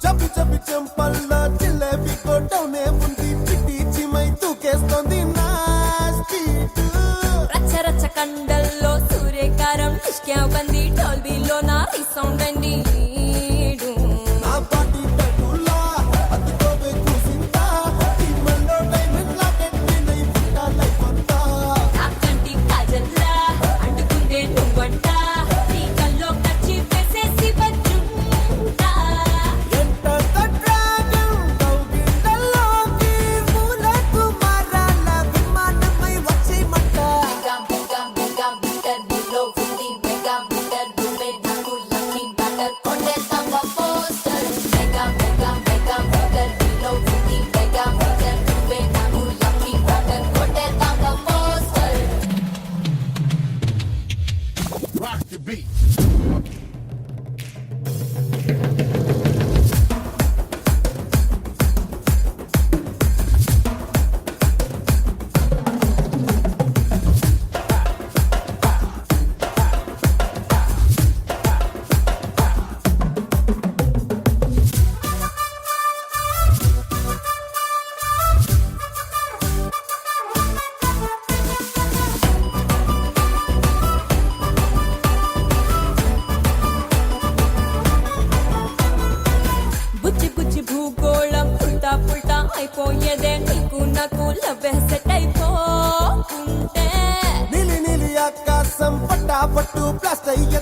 చప్పి చప్పి చెంపల్లో జిలేబీ కొట్టవునే ఉంది చిట్టి చిమై తూకేస్తోంది నా స్పీడ్ రచ్చ రచ్చ కండల్లో సూర్యకారం నిష్క్యా బంది టోల్బీలో నా రీసౌండ్ అండి నా పాటి టటులా అతుకోవే చూసిందా టీమల్లో డైమండ్ లాకెట్ నై పుట్టా లైఫ్ అంతా నా కంటి కాజల్లా అంటుకుందే నువ్వంట నీ కల్లో కచ్చి వేసేసి బజ్జుంటా ఎంటర్ ద డ్రాగన్ కౌగిళ్ళలోకి మూలకు మారాల విమానమై వచ్చేయమంట Rock the beat. బుజ్జి బుజ్జి భూగోళం పుల్టా పుల్టా అయిపోయేదే నీకు నాకు లవ్ సెట్ అయిపోకుంటే నీలి నీలి ఆకాశం పట్టా పట్టు ప్లాస్ట్ అయ్యే